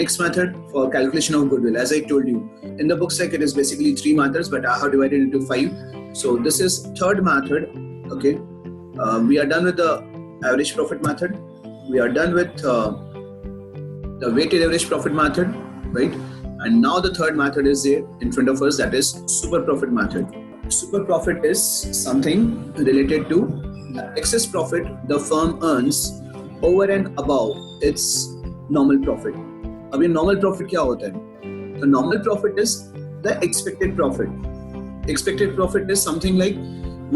next method for calculation of goodwill, as I told you, in the book's it is basically 3 methods, but I have divided into 5. So this is third method. Okay, we are done with the average profit method. We are done with the weighted average profit method, right? And now the third method is there in front of us, that is super profit method. Super profit is something related to the excess profit the firm earns over and above its normal profit. अभी normal profit क्या होता है? The normal profit is the expected profit. Expected profit is something like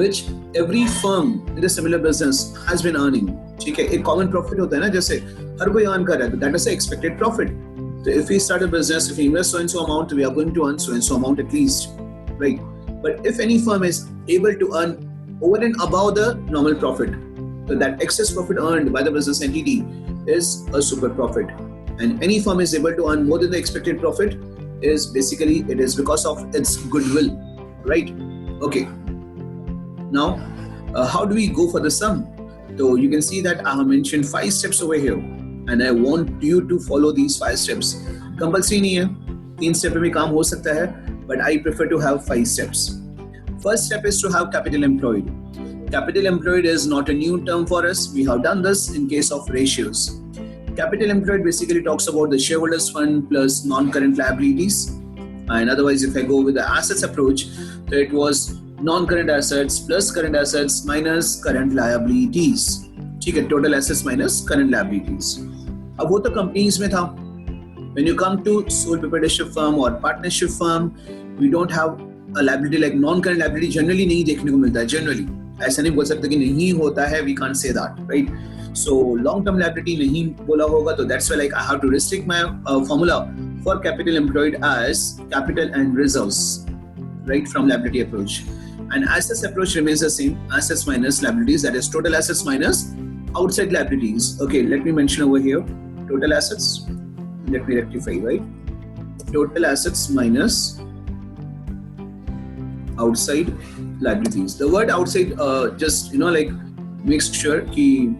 which every firm in a similar business has been earning. ठीक है, एक common profit होता है ना, जैसे हर कोई earn कर रहा है, तो that is the expected profit. So if we start a business, if we invest so and so amount, we are going to earn so and so amount at least, right? But if any firm is able to earn over and above the normal profit, so that excess profit earned by the business entity is a super profit. And any firm is able to earn more than the expected profit is basically, it is because of its goodwill, right? Okay. Now, how do we go for the sum? So you can see that I have mentioned 5 steps over here, and I want you to follow these 5 steps. Compulsory नहीं है, 3 steps में काम हो सकता है, but I prefer to have 5 steps. First step is to have capital employed. Capital employed is not a new term for us. We have done this in case of ratios. Capital employed basically talks about the shareholders fund plus non-current liabilities. And otherwise, if I go with the assets approach, so it was non-current assets plus current assets minus current liabilities. ठीक है, total assets minus current liabilities. अब वो तो companies में था. When you come to sole proprietorship firm or partnership firm, we don't have a liability like non-current liability generally नहीं देखने को मिलता है. Generally, ऐसा नहीं बोल सकते कि नहीं होता है. We can't say that, right? So long-term liability नहीं बोला होगा, तो that's why like I have to restrict my formula for capital employed as capital and reserves, right, from liability approach. And assets approach remains the same, assets minus liabilities, that is total assets minus outside liabilities. Okay, let me mention over here total assets. Let me rectify, right? Total assets minus outside liabilities. The word outside just like makes sure that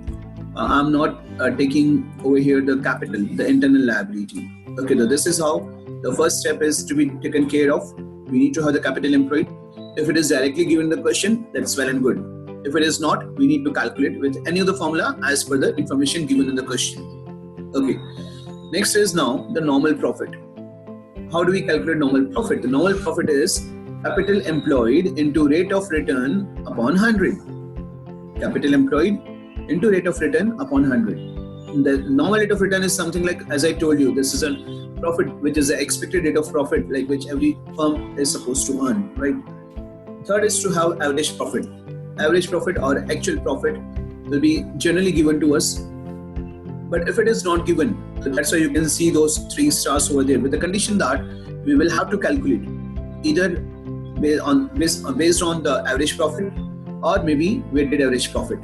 I'm not taking over here the capital, the internal liability. Okay, so this is how the first step is to be taken care of. We need to have the capital employed. If it is directly given in the question, that's well and good. If it is not, we need to calculate with any of the formula as per the information given in the question. Okay. Next is now the normal profit. How do we calculate normal profit? The normal profit is capital employed into rate of return upon 100. Capital employed into rate of return upon 100. The normal rate of return is something like, as I told you, this is a profit which is the expected rate of profit, like which every firm is supposed to earn, right? Third is to have average profit. Average profit or actual profit will be generally given to us. But if it is not given, so that's why you can see those 3 stars over there, with the condition that we will have to calculate either based on the average profit or maybe weighted average profit,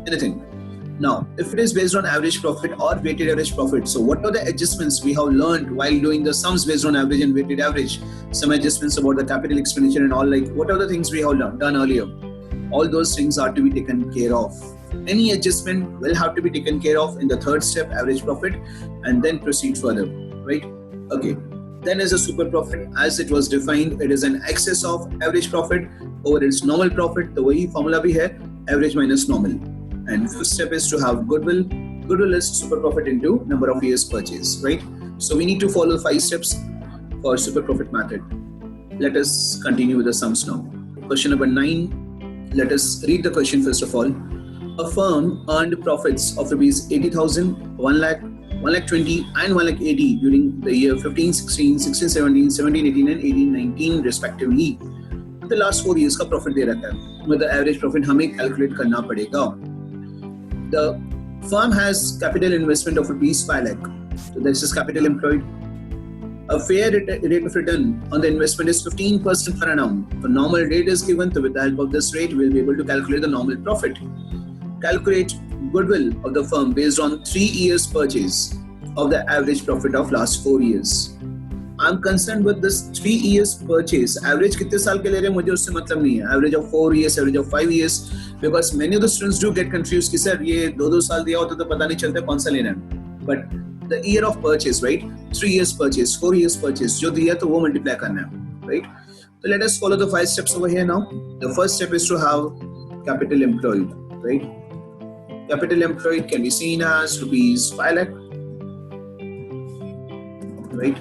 anything. Now, if it is based on average profit or weighted average profit, so what are the adjustments we have learned while doing the sums based on average and weighted average? Some adjustments about the capital expenditure and all, like what are the things we have done earlier? All those things are to be taken care of. Any adjustment will have to be taken care of in the third step, average profit, and then proceed further, right? Okay. Then is a super profit. As it was defined, it is an excess of average profit over its normal profit. The वही formula भी है, average minus normal. And first step is to have goodwill. Goodwill is super profit into number of years purchase, right? So we need to follow 5 steps for super profit method. Let us continue with the sums now. Question number 9. Let us read the question first of all. A firm earned profits of rupees 80,000, 1 lakh, 1 lakh 20 and 1 lakh 80 during the year 15, 16, 16, 17, 17, 18 and 18, 19 respectively. The last 4 years का profit दे रखा है. मतलब average profit हमें calculate करना पड़ेगा. The firm has capital investment of rupees 5 lakh. So this is capital employed. A fair rate of return on the investment is 15% per annum. The normal rate is given, so with the help of this rate, we'll be able to calculate the normal profit. Calculate goodwill of the firm based on 3 years purchase of the average profit of last 4 years. I'm concerned with this 3 years purchase. Average कितने साल के ले रहे हैं मुझे उससे मतलब नहीं है. Average of 4 years, average of 5 years. Because many of the students do get confused कि सर ये 2-2 साल दिया होता तो पता नहीं चलता कौन सा लेना है. But the year of purchase, right? 3 years purchase, 4 years purchase, जो दिया तो वो multiply करना है, right? So let us follow the 5 steps over here now. The first step is to have capital employed, right? Capital employed can be seen as rupees 5 lakh, right?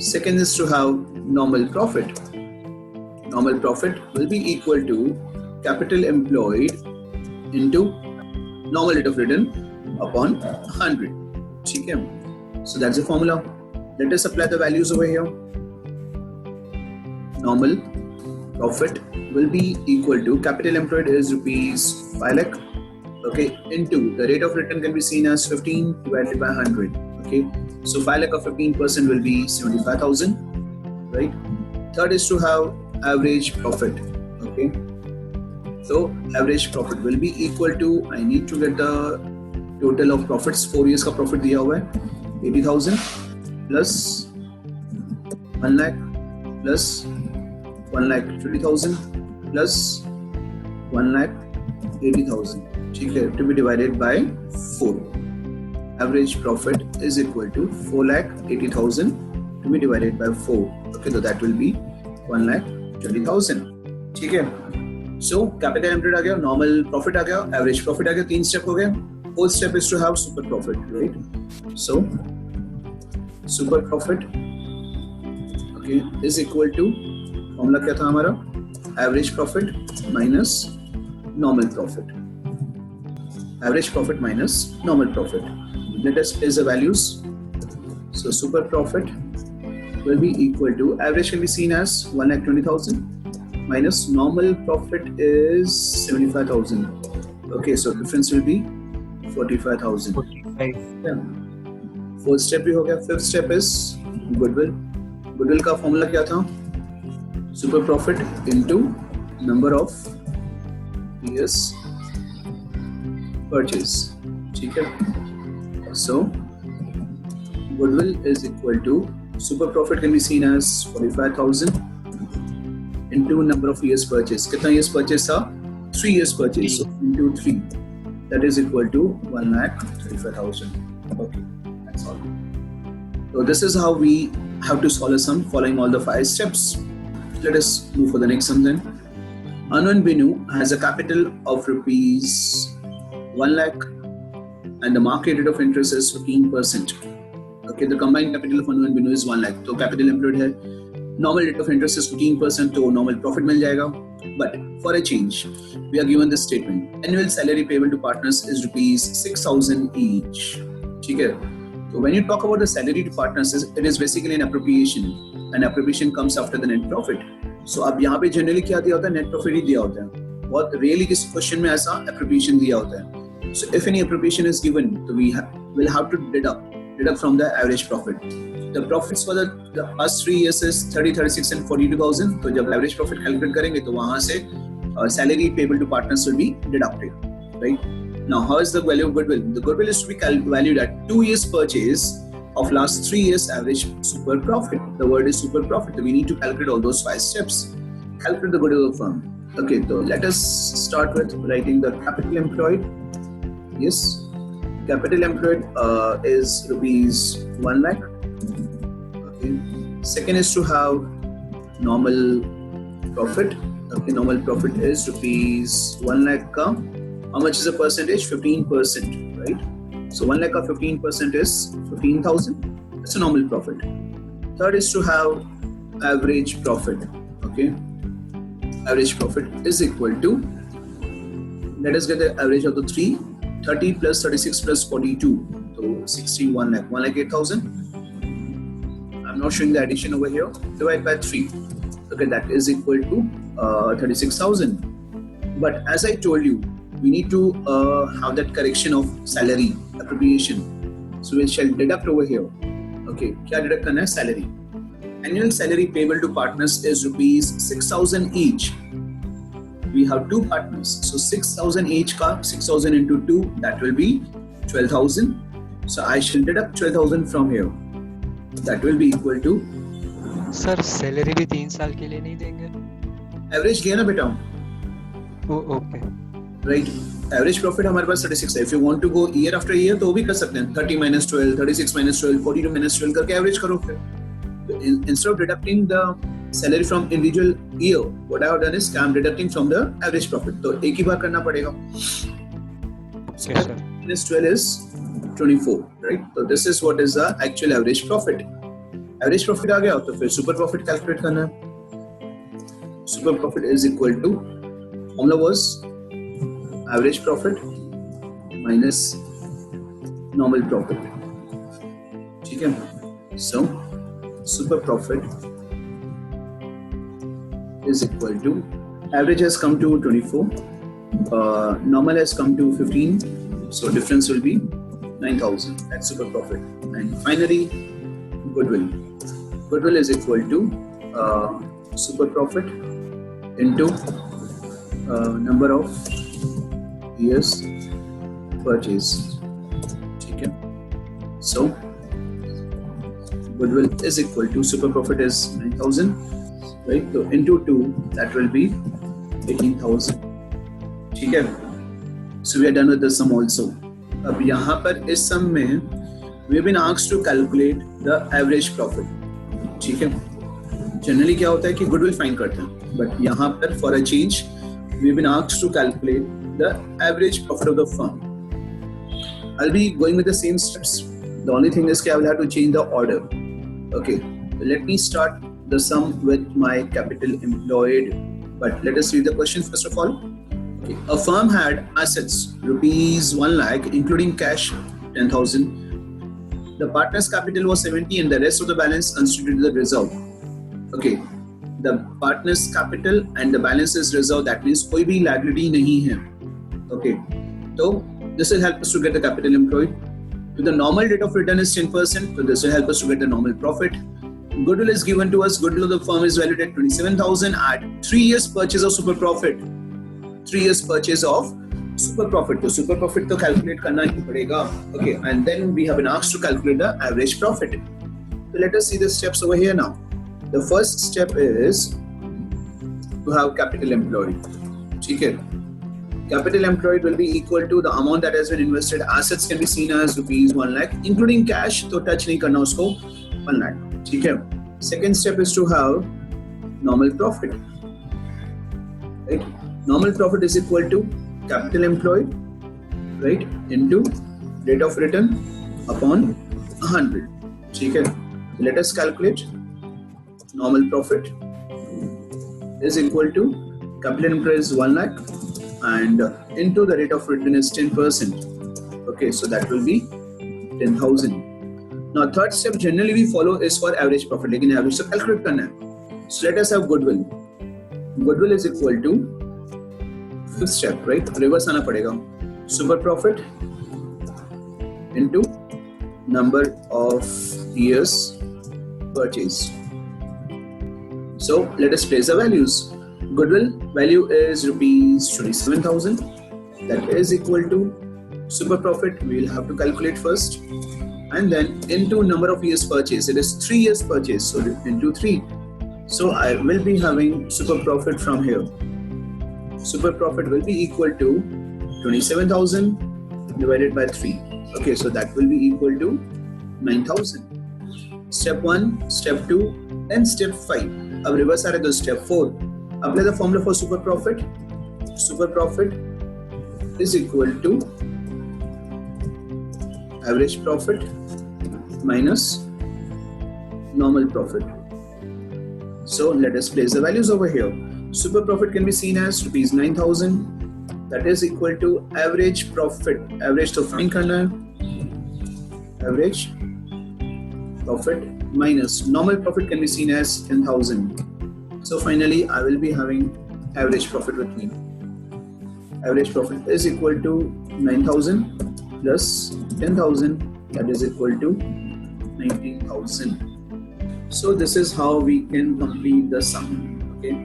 Second is to have normal profit. Normal profit will be equal to capital employed into normal rate of return upon 100. ठीक है? So that's the formula. Let us apply the values over here. Normal profit will be equal to capital employed is rupees 5 lakh, okay, into the rate of return can be seen as 15 divided by 100. Okay, so 5 lakh of 15% will be 75,000, right? Third is to have average profit. Okay, so average profit will be equal to, I need to get the total of profits. 4 years का profit दिया हुआ है 80,000 plus 1 lakh plus 1,20,000 plus 1,80,000, ठीक है, to be divided by 4. Average profit is equal to 4,80,000 to be divided by 4. Okay, so that will be 1,20,000. ठीक है. So capital employed आ गया, normal profit आ गया, average profit आ गया, 3 step हो गए. Fourth step is to have super profit, right? So super profit, okay, is equal to, formula क्या था हमारा? Average profit minus normal profit. Average profit minus normal profit. Let us place the values. So super profit will be equal to, average can be seen as 1,20,000 minus normal profit is 75,000. Okay, so difference will be 45,000. 45. Yeah. Fourth step भी हो गया. Fifth step is goodwill. Goodwill का formula क्या था? Super profit into number of years purchase. ठीक है. So goodwill is equal to, super profit can be seen as 45,000 into number of years purchase. कितना years purchase था? 3 years purchase. So into 3, that is equal to 1,35,000. Okay, that's all. So this is how we have to solve a sum following all the 5 steps. Let us move for the next sum then. Anu and Binu has a capital of rupees 1 lakh and the market rate of interest is 15%. Okay, the combined capital of Anu and Binu is 1 lakh. तो capital employed है, normal rate of interest is 15%, तो normal profit मिल जाएगा. But for a change, we are given this statement: annual salary payable to partners is rupees 6,000 each. ठीक है. So when you talk about the salary to partners, it is basically an appropriation. An appropriation comes after the net profit. So अब यहाँ पे generally क्या दिया होता है? Net profit ही दिया होता है. बहुत rarely किसी question में ऐसा appropriation दिया होता है. So if any appropriation is given, so we will have to deduct from the average profit. The profits for the past 3 years is 30, 36 and 42,000. तो जब average profit calculate करेंगे तो वहाँ से salary payable to partners will be deducted, right? Now how is the value of goodwill? The goodwill is to be valued at 2 years purchase of last 3 years average super profit. The word is super profit. So we need to calculate all those 5 steps. Calculate the goodwill of the firm. Okay, so let us start with writing the capital employed. Yes, capital employed is rupees 1 lakh. Okay. Second is to have normal profit. Okay, normal profit is rupees 1 lakh ka. How much is the percentage? 15%, right? So 1 lakh ka 15% is 15,000. That's a normal profit. Third is to have average profit. Okay, average profit is equal to, let us get the average of the 30 plus 36 plus 42, so 61 lakh, 1,08,000. I'm not showing the addition over here. Divide by 3. Okay, that is equal to 36,000. But as I told you, we need to have that correction of salary appropriation. So we shall deduct over here. Okay, क्या deduct करना है? Salary. Annual salary payable to partners is rupees 6,000 each. We have 2 partners, so 6,000 each ka, 6,000 into 2, that will be 12,000. So I shall deduct 12,000 from here. That will be equal to, sir salary भी 3 साल के लिए नहीं देंगे? average लिया ना बेटा, okay, right? Average profit हमारे पास 36 है. If you want to go year after year तो वो भी कर सकते हैं. 30 minus 12, 36 minus 12, 42 minus 12 करके एवरेज करो फिर. Instead of deducting the salary from individual year, what I have done is I'm deducting from the average profit. तो एक ही बार करना पड़ेगा. Okay, sir. Minus 12 is 24, right? So this is what is the actual average profit. Average profit आ गया तो फिर super profit calculate करना है. Super profit is equal to, formula was average profit minus normal profit. ठीक है? So super profit is equal to, average has come to 24, normal has come to 15, so difference will be 9,000. That's super profit. And finally, goodwill. Goodwill is equal to super profit into number of years purchased. Okay. So goodwill is equal to, super profit is 9,000, right? So into 2, that will be 18,000. ठीक है. So we are done with the sum also. अब यहाँ पर इस sum में we have been asked to calculate the average profit. ठीक है. Generally क्या होता है कि goodwill find करते हैं, but यहाँ पर for a change we have been asked to calculate the average profit of the firm. I'll be going with the same steps. The only thing is that I will have to change the order. Okay, let me start the sum with my capital employed. But let us read the question first of all. Okay. A firm had assets rupees 1 lakh, including cash 10,000. The partner's capital was 70 and the rest of the balance constituted the reserve. Okay, the partner's capital and the balance is reserve. That means कोई भी liability नहीं है. Okay, so this will help us to get the capital employed. So the normal rate of return is 10%, so this will help us to get the normal profit. Goodwill is given to us. Goodwill of the firm is valued at 27,000 at 3 years purchase of super profit. 3 years purchase of super profit. So super profit to calculate करना ही पड़ेगा. Okay, and then we have been asked to calculate the average profit. So let us see the steps over here now. The first step is to have capital employed. ठीक है. Capital employed will be equal to the amount that has been invested. Assets can be seen as rupees 1 lakh, including cash. तो touch नहीं करना उसको. 1 lakh. ठीक है. Second step is to have normal profit. Right? Normal profit is equal to capital employed, right, into rate of return upon 100. ठीक है. Let us calculate. Normal profit is equal to capital employed is 1 lakh. And into the rate of return is 10%. Okay, so that will be 10,000. Now third step generally we follow is for average profit. लेकिन average तो calculate करना है. So let us have goodwill. Goodwill is equal to fifth step, right? Reverse आना पड़ेगा. Super profit into number of years purchased. So let us place the values. Goodwill value is rupees 27,000. That is equal to super profit. We will have to calculate first, and then into number of years purchase. It is 3 years purchase, so into 3. So I will be having super profit from here. Super profit will be equal to 27,000 divided by 3. Okay, so that will be equal to 9,000. Step 1, step 2, then step 5. अब reverse आ रहा है तो step 4. Apply the formula for super profit. Super profit is equal to average profit minus normal profit. So let us place the values over here. Super profit can be seen as rupees 9,000. That is equal to average profit. Average to find करना है. Average profit minus normal profit can be seen as 10,000. So finally, I will be having average profit with me. Average profit is equal to 9,000 plus 10,000. That is equal to 19,000. So this is how we can complete the sum. Okay,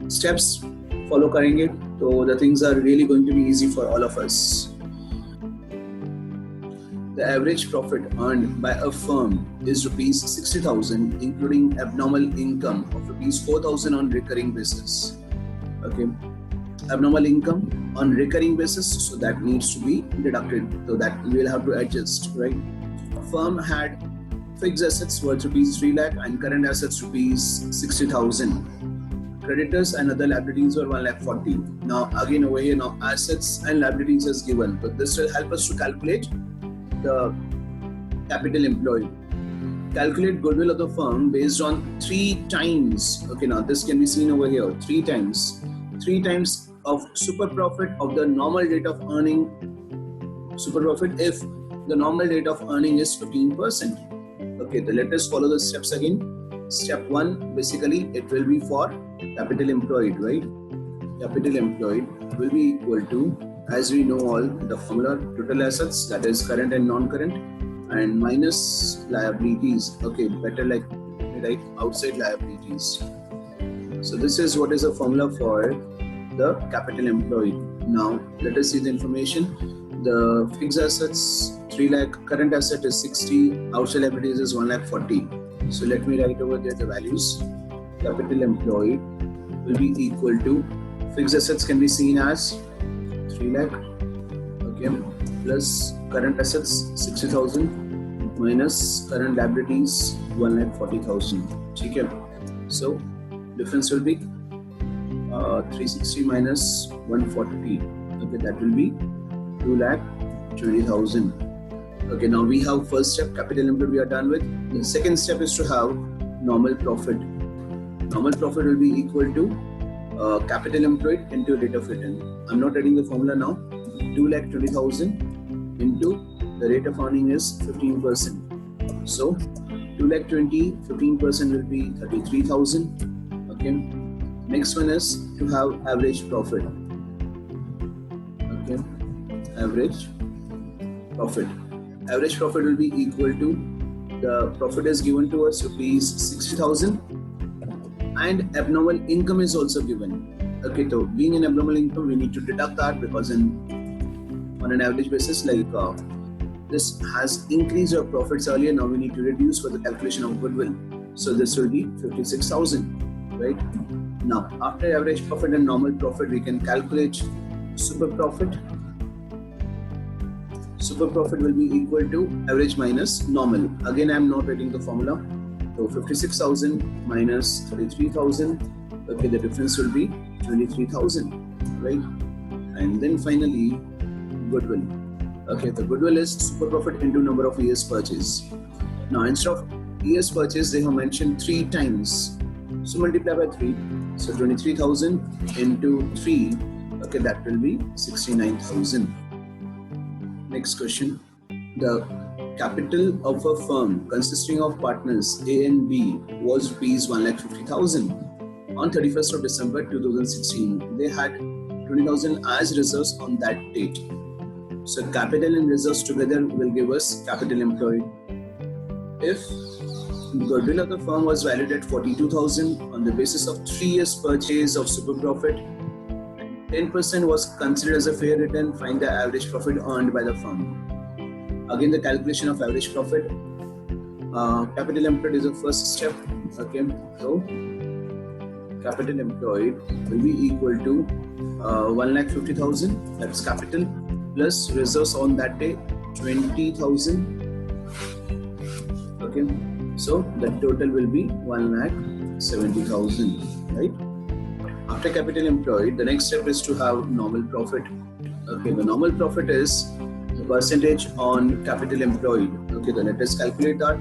steps follow करेंगे तो the things are really going to be easy for all of us. The average profit earned by a firm is rupees 60,000, including abnormal income of rupees 4,000 on recurring basis. Okay, abnormal income on recurring basis, so that needs to be deducted. So that we'll have to adjust, right? A firm had fixed assets worth rupees 3 lakh and current assets rupees 60,000. Creditors and other liabilities were 1 lakh 40. Now again over here, now assets and liabilities is given, but this will help us to calculate the capital employed. Calculate goodwill of the firm based on 3 times. Okay, now this can be seen over here, 3 times. 3 times of super profit of the normal rate of earning, super profit if the normal rate of earning is 15%. Okay, then let us follow the steps again. Step 1, basically it will be for capital employed, right? Capital employed will be equal to, as we know all, the formula total assets, that is current and non-current, and minus liabilities. Okay, better like right outside liabilities. So this is what is the formula for the capital employed. Now let us see the information. The fixed assets 3 lakh, current asset is 60, outside liabilities is 1 lakh 40. So let me write over there the values. Capital employed will be equal to, fixed assets can be seen as 3 lakh, okay, plus current assets 60,000 minus current liabilities 1 lakh 40,000. Okay, so difference will be 360 minus 140. Okay, that will be 2 lakh 20,000. Okay, now we have first step, capital employed, we are done with. The second step is to have normal profit. Normal profit will be equal to capital employed into rate of return. I'm not writing the formula now. 2,20,000 into the rate of earning is 15%. So 2,20,000, 15% will be 33,000. Okay. Next one is to have average profit. Okay. Average profit. Average profit will be equal to, the profit is given to us rupees 60,000 and abnormal income is also given. Okay, so being an abnormal income, we need to deduct that because on an average basis, like this has increased your profits earlier, now we need to reduce for the calculation of goodwill. So this will be 56,000, right? Now after average profit and normal profit, we can calculate super profit. Super profit will be equal to average minus normal. Again, I am not writing the formula. So 56,000 minus 33,000. Okay, the difference will be 23,000, right? And then finally, goodwill. Okay, the goodwill is super profit into number of years purchase. Now instead of years purchase, they have mentioned 3 times. So multiply by 3. So 23,000 into 3. Okay, that will be 69,000. Next question. The capital of a firm consisting of partners A and B was rupees 1,50,000. On 31st of December 2016, they had 20,000 as reserves on that date. So capital and reserves together will give us capital employed. If goodwill of the firm was valued at 42,000 on the basis of 3 years purchase of super profit, 10% was considered as a fair return, find the average profit earned by the firm. Again, the calculation of average profit. Capital employed is the first step. Okay, so capital employed will be equal to 1,50,000, that's capital, plus reserves on that day 20,000. Okay, so the total will be 1,70,000, right? After capital employed, the next step is to have normal profit. Okay, the normal profit is the percentage on capital employed. Okay, then let us calculate that.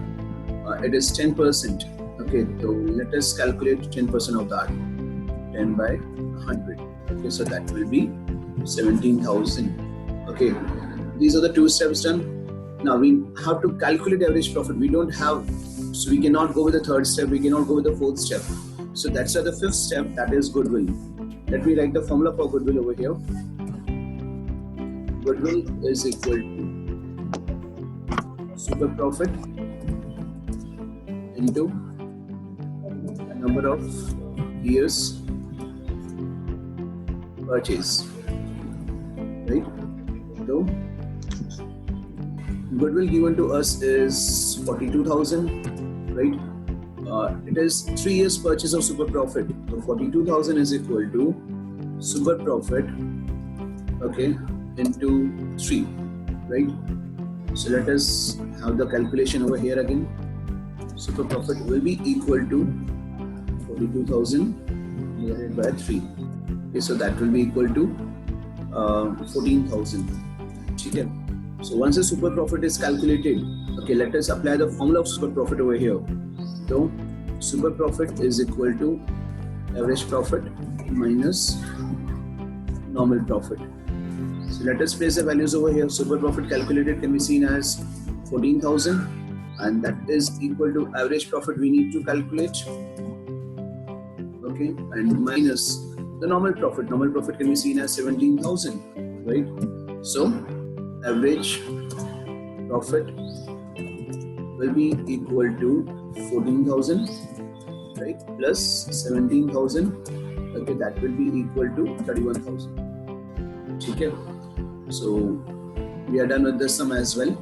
It is 10%. Okay, so let us calculate 10% of that. 10 by 100. Okay, so that will be 17,000. Okay, these are the 2 steps done. Now we have to calculate average profit. We don't have, so we cannot go with the 3rd step. We cannot go with the 4th step. So that's the 5th step, that is goodwill. Let me write the formula for goodwill over here. Goodwill is equal to super profit into number of years purchase, right? So goodwill given to us is 42,000, right? It is 3 years purchase of super profit. So 42,000 is equal to super profit okay, into 3, right? So let us have the calculation over here again. Super profit will be equal to 42,000 divided by 3. Okay, so that will be equal to 14,000. Okay. So once the super profit is calculated, okay, let us apply the formula of super profit over here. So super profit is equal to average profit minus normal profit. So let us place the values over here. Super profit calculated can be seen as 14,000, and that is equal to average profit we need to calculate, okay, and minus the normal profit. Normal profit can be seen as 17,000, right? So average profit will be equal to 14,000, right, plus 17,000, okay, that will be equal to 31,000. Okay, so we are done with this sum as well.